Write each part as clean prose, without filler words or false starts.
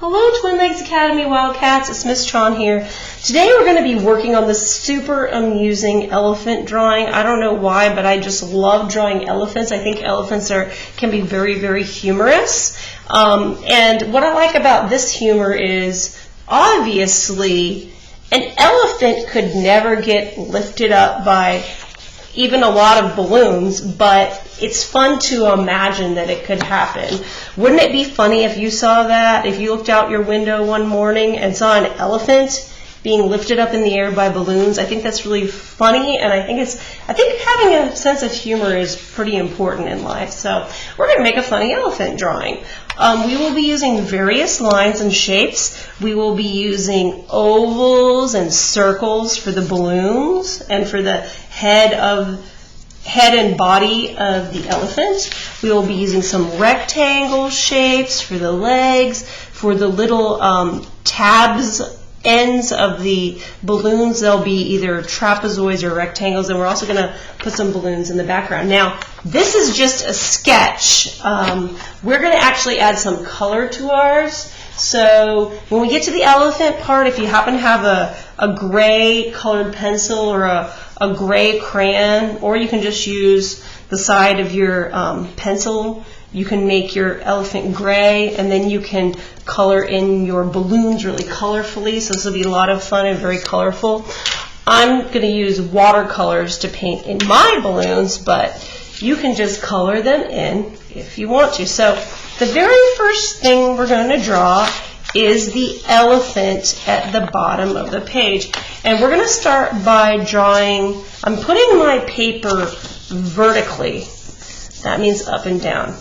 Hello, Twin Lakes Academy Wildcats. It's Miss Tron here. Today we're going to be working on this super amusing elephant drawing. I don't know why, but I just love drawing elephants. I think elephants can be very, very humorous. And what I like about this humor is, obviously, an elephant could never get lifted up by even a lot of balloons, but it's fun to imagine that it could happen. Wouldn't it be funny if you saw that, if you looked out your window one morning and saw an elephant being lifted up in the air by balloons? I think that's really funny, and I think having a sense of humor is pretty important in life. So we're going to make a funny elephant drawing. We will be using various lines and shapes. We will be using ovals and circles for the balloons and for the head and body of the elephant. We will be using some rectangle shapes for the legs, for the little tabs ends of the balloons. They'll be either trapezoids or rectangles, and we're also going to put some balloons in the background. Now, this is just a sketch. We're going to actually add some color to ours. So when we get to the elephant part, if you happen to have a gray colored pencil or a gray crayon, or you can just use the side of your pencil, you can make your elephant gray, and then you can color in your balloons really colorfully. So this will be a lot of fun and very colorful. I'm going to use watercolors to paint in my balloons, but you can just color them in if you want to. So the very first thing we're going to draw is the elephant at the bottom of the page. And we're going to start by drawing, I'm putting my paper vertically. That means up and down.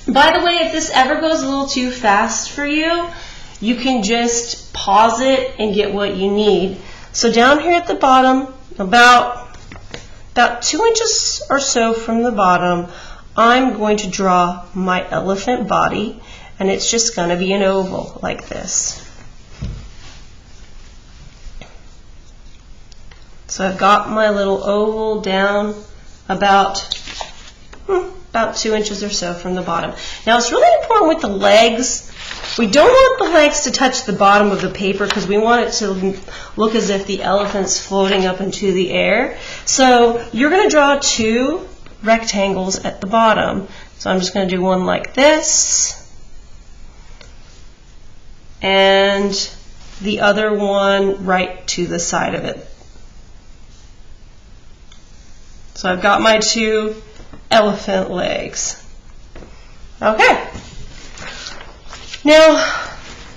By the way, if this ever goes a little too fast for you, you can just pause it and get what you need. So down here at the bottom, about 2 inches or so from the bottom, I'm going to draw my elephant body, and it's just going to be an oval like this. So I've got my little oval down about 2 inches or so from the bottom. Now it's really important with the legs. We don't want the legs to touch the bottom of the paper because we want it to look as if the elephant's floating up into the air. So you're going to draw 2 rectangles at the bottom. So I'm just going to do one like this, and the other one right to the side of it. So I've got my 2 elephant legs. Okay. Now,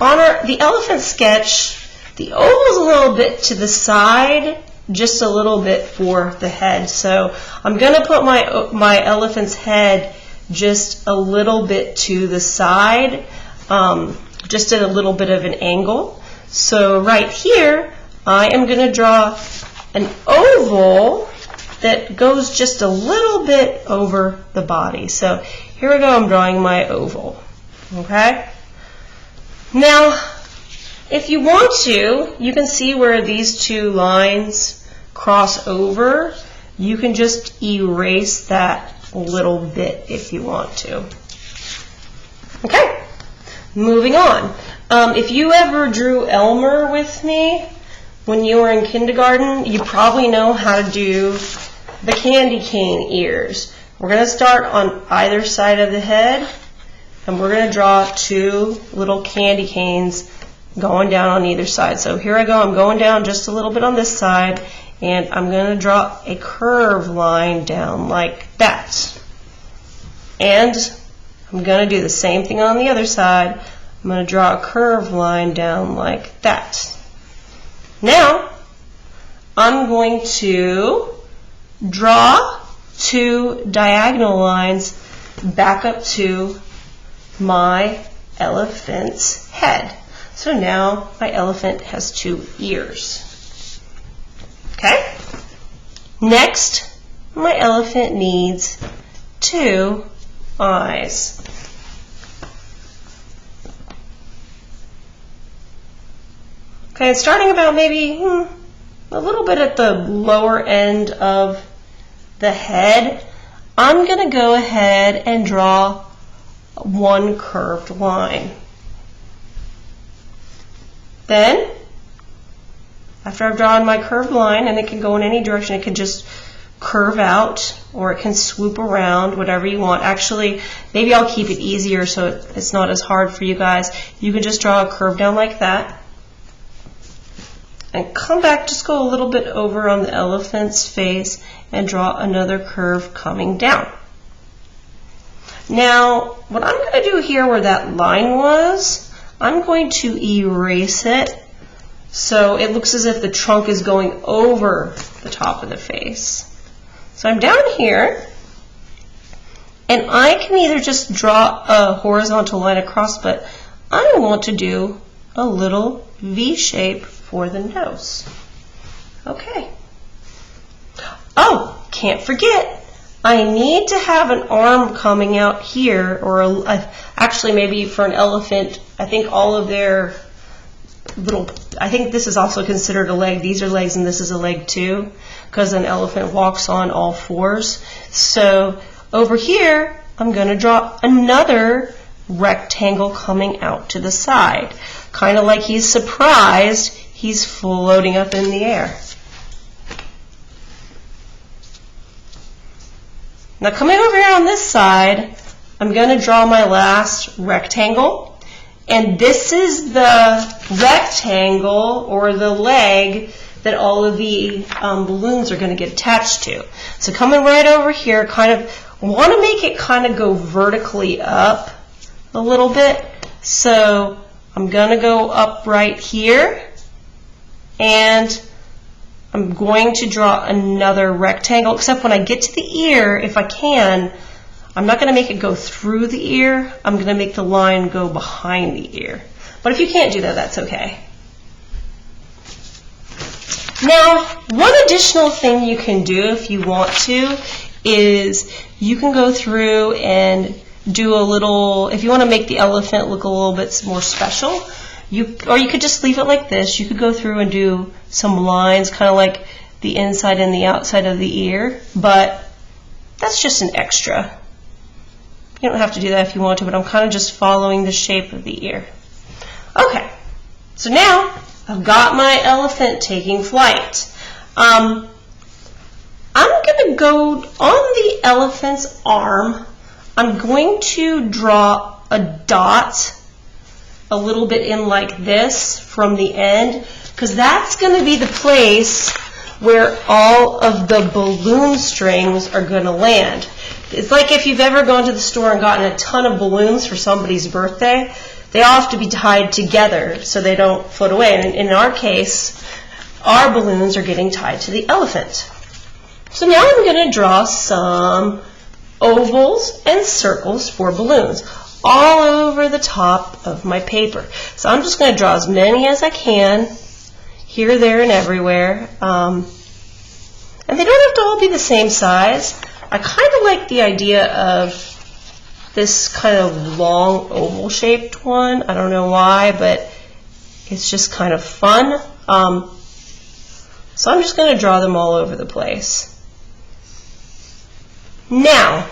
on the elephant sketch, the oval's a little bit to the side, just a little bit for the head. So I'm going to put my elephant's head just a little bit to the side, just at a little bit of an angle. So right here, I am going to draw an oval that goes just a little bit over the body. So here we go, I'm drawing my oval. Okay? Now, if you want to, you can see where these 2 lines cross over. You can just erase that little bit if you want to. Okay, moving on. If you ever drew Elmer with me when you were in kindergarten, you probably know how to do the candy cane ears. We're going to start on either side of the head, and we're going to draw 2 little candy canes going down on either side. So here I go, I'm going down just a little bit on this side, and I'm going to draw a curved line down like that. And I'm going to do the same thing on the other side. I'm going to draw a curved line down like that. Now, I'm going to draw 2 diagonal lines back up to my elephant's head. So now my elephant has 2 ears. Okay? Next, my elephant needs 2 eyes. Okay, starting about maybe a little bit at the lower end of the head, I'm going to go ahead and draw one curved line. Then, after I've drawn my curved line, and it can go in any direction, it can just curve out, or it can swoop around, whatever you want. Actually, maybe I'll keep it easier so it's not as hard for you guys. You can just draw a curve down like that, and come back, just go a little bit over on the elephant's face, and draw another curve coming down. Now, what I'm going to do here where that line was, I'm going to erase it so it looks as if the trunk is going over the top of the face. So I'm down here, and I can either just draw a horizontal line across, but I want to do a little V shape for the nose. Okay. Oh, can't forget, I need to have an arm coming out here, or actually maybe for an elephant, I think all of their I think this is also considered a leg. These are legs and this is a leg too, because an elephant walks on all fours. So over here, I'm going to draw another rectangle coming out to the side. Kind of like he's surprised, he's floating up in the air. Now coming over here on this side, I'm going to draw my last rectangle. And this is the rectangle or the leg that all of the balloons are going to get attached to. So coming right over here, kind of want to make it kind of go vertically up a little bit. So I'm going to go up right here, and I'm going to draw another rectangle, except when I get to the ear, if I can, I'm not going to make it go through the ear. I'm going to make the line go behind the ear. But if you can't do that, that's okay. Now, one additional thing you can do if you want to is you can go through and do a little, if you want to make the elephant look a little bit more special, or you could just leave it like this. You could go through and do some lines, kind of like the inside and the outside of the ear, but that's just an extra. You don't have to do that if you want to, but I'm kind of just following the shape of the ear. Okay, so now I've got my elephant taking flight. I'm going to go on the elephant's arm. I'm going to draw a dot a little bit in like this from the end, because that's going to be the place where all of the balloon strings are going to land. It's like if you've ever gone to the store and gotten a ton of balloons for somebody's birthday. They all have to be tied together so they don't float away. And in our case, our balloons are getting tied to the elephant. So now I'm going to draw some ovals and circles for balloons all over the top of my paper. So I'm just going to draw as many as I can, here, there, and everywhere. And they don't have to all be the same size. I kind of like the idea of this kind of long oval-shaped one. I don't know why, but it's just kind of fun. So I'm just going to draw them all over the place. Now,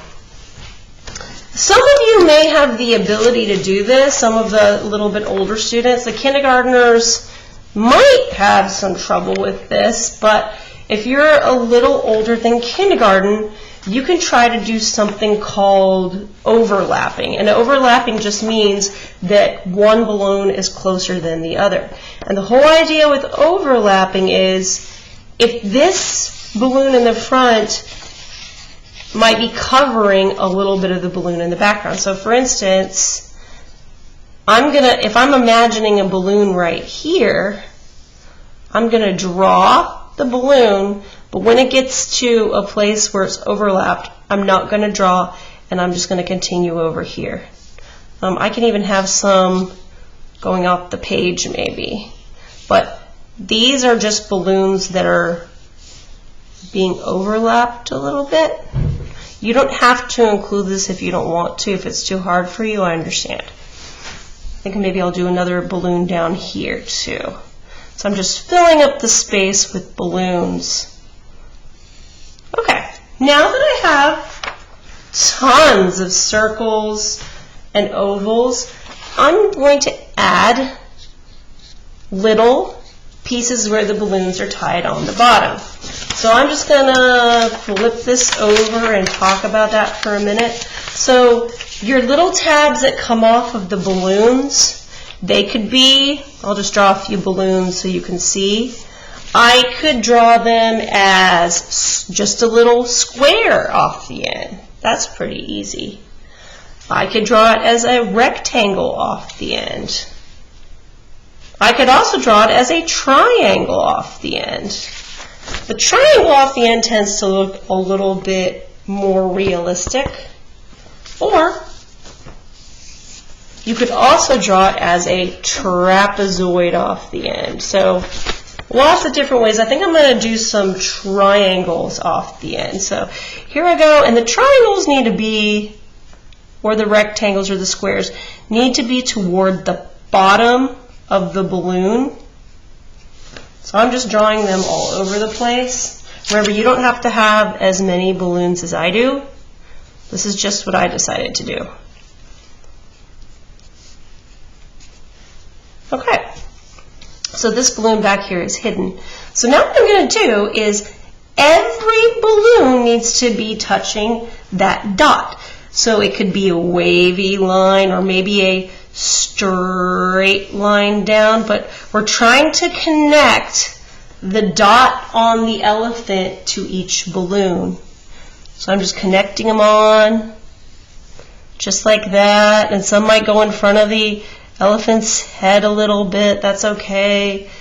some of you may have the ability to do this, some of the little bit older students. The kindergartners might have some trouble with this, but if you're a little older than kindergarten, you can try to do something called overlapping. And overlapping just means that one balloon is closer than the other. And the whole idea with overlapping is if this balloon in the front might be covering a little bit of the balloon in the background. So for instance, if I'm imagining a balloon right here, I'm going to draw the balloon, but when it gets to a place where it's overlapped, I'm not going to draw, and I'm just going to continue over here. I can even have some going off the page maybe, but these are just balloons that are being overlapped a little bit. You don't have to include this if you don't want to. If it's too hard for you, I understand. I think maybe I'll do another balloon down here too. So I'm just filling up the space with balloons. Okay, now that I have tons of circles and ovals, I'm going to add little pieces where the balloons are tied on the bottom. So I'm just going to flip this over and talk about that for a minute. So your little tabs that come off of the balloons, they could be, I'll just draw a few balloons so you can see. I could draw them as just a little square off the end. That's pretty easy. I could draw it as a rectangle off the end. I could also draw it as a triangle off the end. The triangle off the end tends to look a little bit more realistic. Or you could also draw it as a trapezoid off the end. So lots of different ways. I think I'm going to do some triangles off the end. So here I go. And the triangles need to be, or the rectangles or the squares, need to be toward the bottom of the balloon. So I'm just drawing them all over the place. Remember, you don't have to have as many balloons as I do. This is just what I decided to do. Okay, so this balloon back here is hidden. So now what I'm going to do is every balloon needs to be touching that dot. So it could be a wavy line or maybe a straight line down, but we're trying to connect the dot on the elephant to each balloon. So I'm just connecting them on, just like that, and some might go in front of the elephant's head a little bit. That's okay.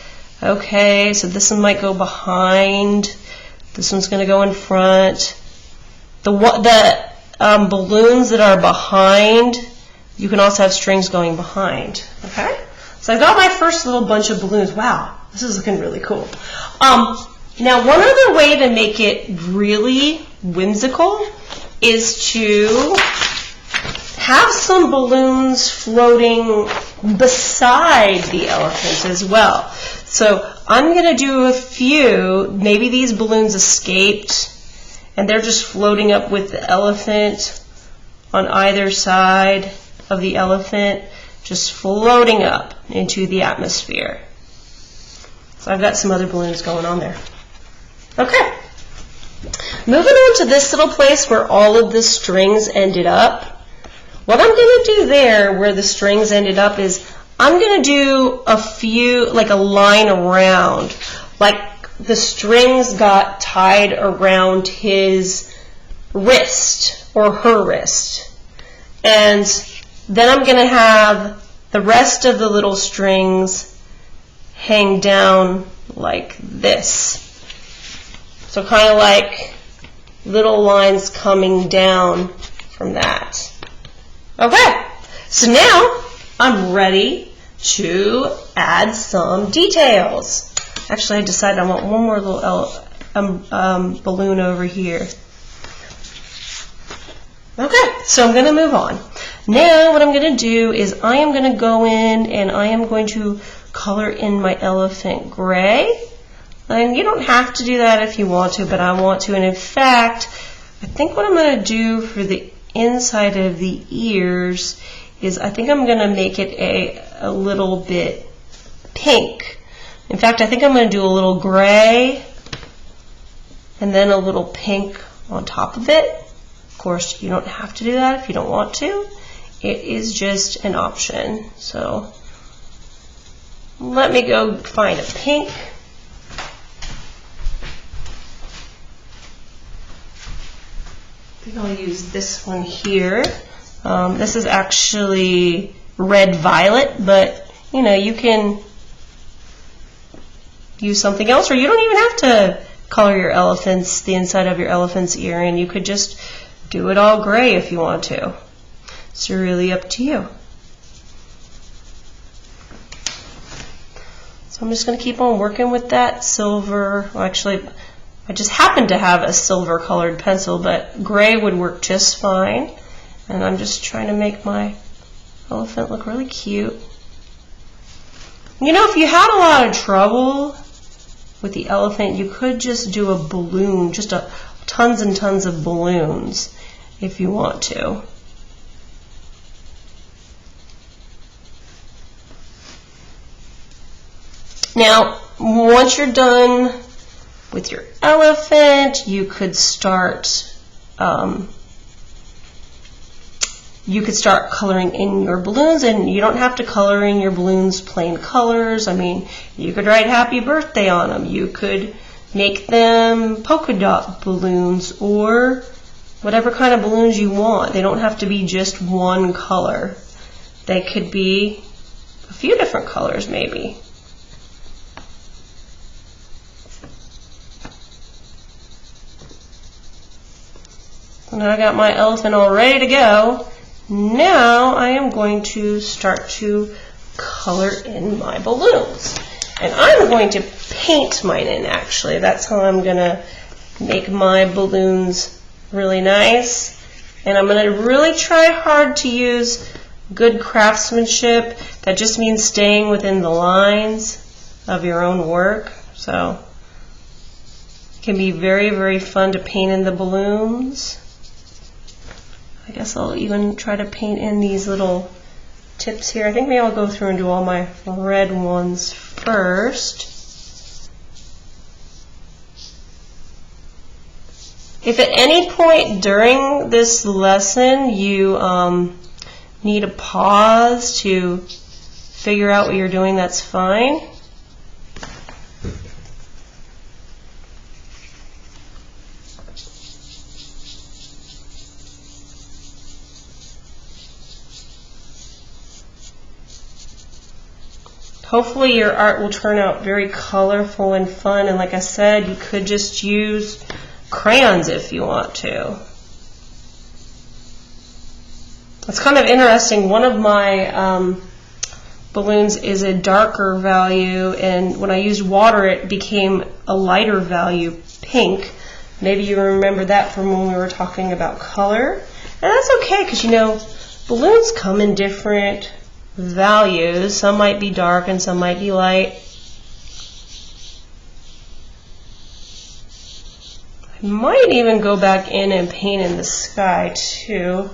Okay, so this one might go behind. This one's going to go in front. The balloons that are behind, you can also have strings going behind. Okay? So I've got my first little bunch of balloons. Wow, this is looking really cool. Now, one other way to make it really whimsical is to have some balloons floating beside the elephant as well. So I'm going to do a few. Maybe these balloons escaped and they're just floating up with the elephant on either side of the elephant, just floating up into the atmosphere. So I've got some other balloons going on there. Okay. Moving on to this little place where all of the strings ended up. What I'm going to do there where the strings ended up is I'm going to do a few, like a line around, like the strings got tied around his wrist or her wrist. And then I'm going to have the rest of the little strings hang down like this. So kind of like little lines coming down from that. Okay, so now I'm ready to add some details. Actually, I decided I want one more little balloon over here. Okay, so I'm going to move on. Now what I'm going to do is I am going to go in and I am going to color in my elephant gray. And you don't have to do that if you want to, but I want to. And in fact, I think what I'm going to do for the inside of the ears is I think I'm going to make it a little bit pink. In fact, I think I'm going to do a little gray and then a little pink on top of it. Of course, you don't have to do that if you don't want to. It is just an option. So let me go find a pink. I think I'll use this one here. This is actually red violet, but you know, you can use something else, or you don't even have to color your elephants, the inside of your elephant's ear, and you could just do it all gray if you want to. It's really up to you. So I'm just going to keep on working with that silver. Well, actually, I just happen to have a silver colored pencil, but gray would work just fine. And I'm just trying to make my elephant look really cute. You know, if you had a lot of trouble with the elephant, you could just do a balloon, just tons and tons of balloons if you want to. Now, once you're done with your elephant, you could start coloring in your balloons, and you don't have to color in your balloons plain colors. I mean, you could write happy birthday on them. You could make them polka dot balloons or whatever kind of balloons you want. They don't have to be just one color. They could be a few different colors maybe. So now I got my elephant all ready to go. Now I am going to start to color in my balloons. And I'm going to paint mine in, actually. That's how I'm going to make my balloons really nice. And I'm going to really try hard to use good craftsmanship. That just means staying within the lines of your own work. So it can be very, very fun to paint in the balloons. I guess I'll even try to paint in these little tips here. I think maybe I'll go through and do all my red ones first. If at any point during this lesson you need a pause to figure out what you're doing, that's fine. Hopefully your art will turn out very colorful and fun, and like I said, you could just use crayons if you want to. It's kind of interesting. One of my balloons is a darker value, and when I used water it became a lighter value, pink. Maybe you remember that from when we were talking about color. And that's okay, because you know, balloons come in different values. Some might be dark and some might be light. I might even go back in and paint in the sky too.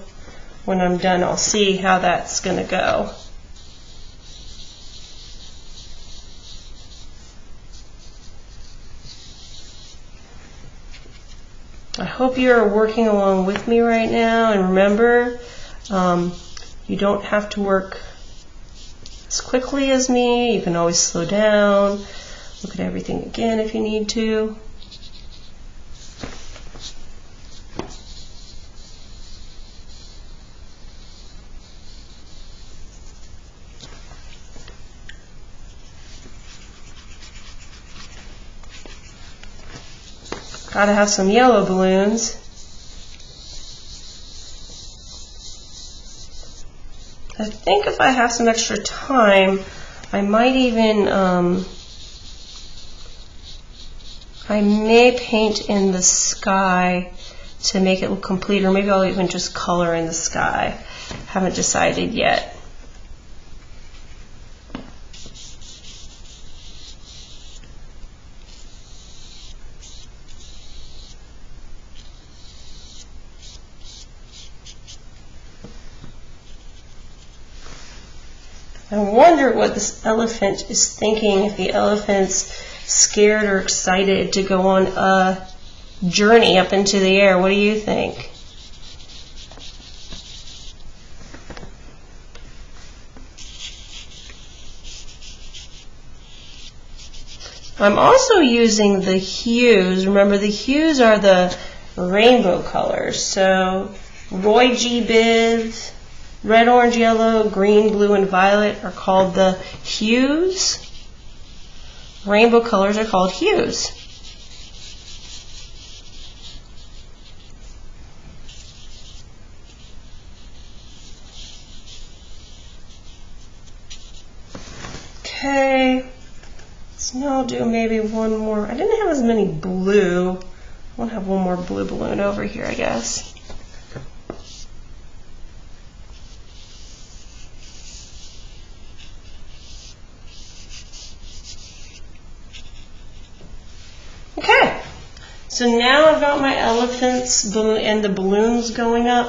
When I'm done, I'll see how that's going to go. I hope you're working along with me right now, and remember, you don't have to work as quickly as me. You can always slow down, look at everything again if you need to. Gotta have some yellow balloons. I think if I have some extra time, I might even, I may paint in the sky to make it look complete, or maybe I'll even just color in the sky. Haven't decided yet. I wonder what this elephant is thinking, if the elephant's scared or excited to go on a journey up into the air. What do you think? I'm also using the hues. Remember, the hues are the rainbow colors. So Roy G. Biv, red, orange, yellow, green, blue, and violet are called the hues. Rainbow colors are called hues. Okay, so now I'll do maybe one more. I didn't have as many blue. I'll have one more blue balloon over here, I guess. Okay, so now I've got my elephants and the balloons going up.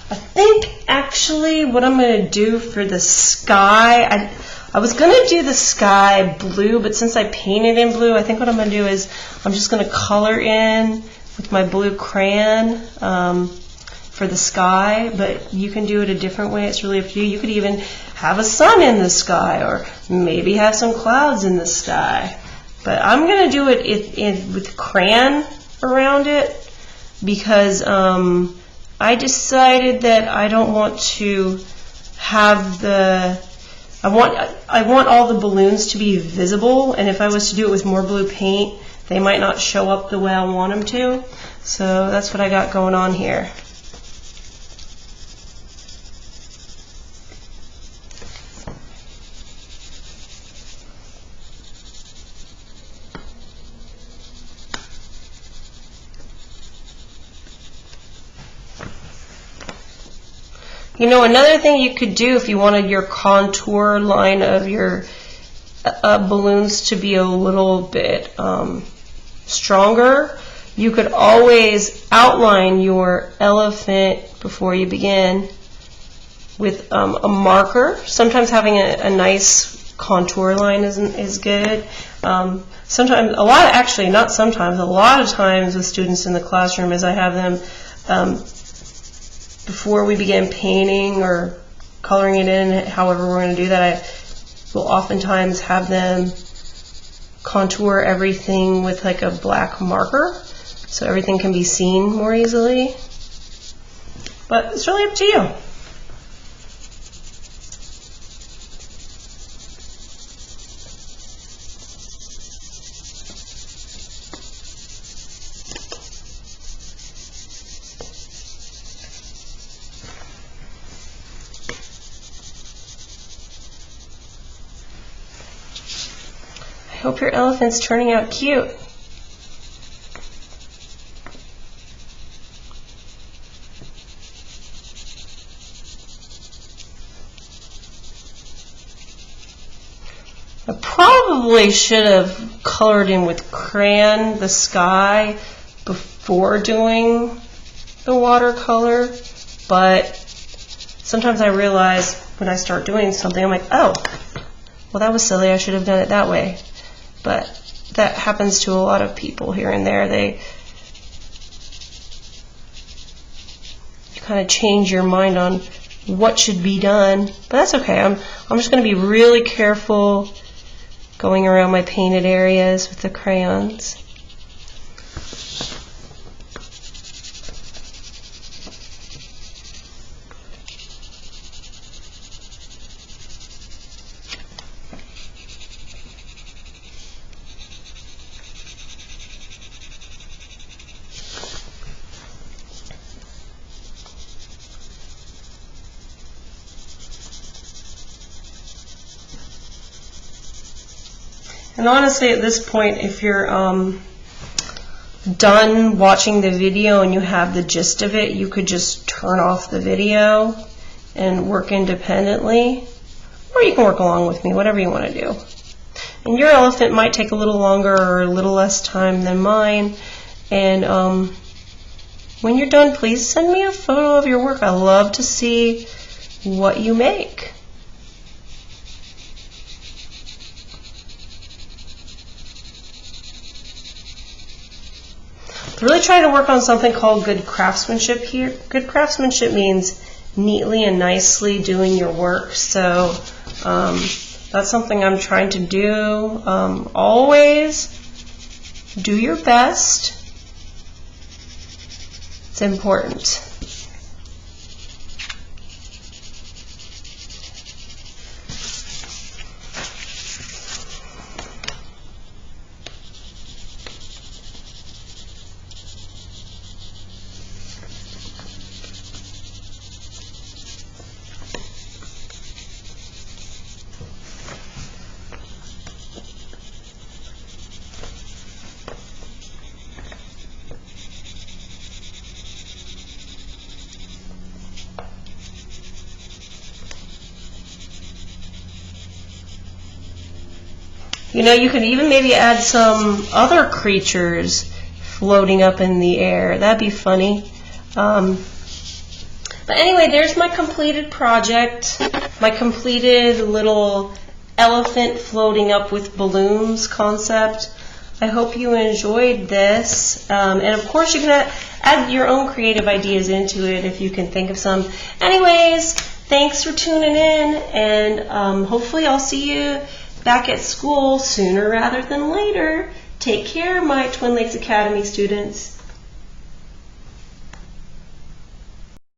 I think actually what I'm going to do for the sky, I was going to do the sky blue, but since I painted in blue, I think what I'm going to do is I'm just going to color in with my blue crayon for the sky, but you can do it a different way. It's really up to you. You could even have a sun in the sky, or maybe have some clouds in the sky. But I'm going to do it with crayon around it because I decided that I don't want to have I want all the balloons to be visible, and if I was to do it with more blue paint, they might not show up the way I want them to. So that's what I got going on here. You know, another thing you could do if you wanted your contour line of your balloons to be a little bit stronger, you could always outline your elephant before you begin with a marker. Sometimes having a nice contour line is good. Sometimes, not sometimes, a lot of times with students in the classroom is I have them before we begin painting or coloring it in, however we're going to do that, I will oftentimes have them contour everything with like a black marker so everything can be seen more easily. But it's really up to you. I hope your elephant's turning out cute. I probably should have colored in with crayon the sky before doing the watercolor, but sometimes I realize when I start doing something, I'm like, oh, well, that was silly. I should have done it that way. But that happens to a lot of people here and there. You kind of change your mind on what should be done. But that's okay. I'm just going to be really careful going around my painted areas with the crayons. And honestly, at this point, if you're done watching the video and you have the gist of it, you could just turn off the video and work independently, or you can work along with me, whatever you want to do. And your elephant might take a little longer or a little less time than mine. And when you're done, please send me a photo of your work. I love to see what you make. Really try to work on something called good craftsmanship here. Good craftsmanship means neatly and nicely doing your work. So that's something I'm trying to do. Always do your best. It's important. You know, you could even maybe add some other creatures floating up in the air. That'd be funny. But anyway, there's my completed project, my completed little elephant floating up with balloons concept. I hope you enjoyed this. And of course, you can add your own creative ideas into it if you can think of some. Anyways, thanks for tuning in, and hopefully I'll see you back at school sooner rather than later. Take care, my Twin Lakes Academy students.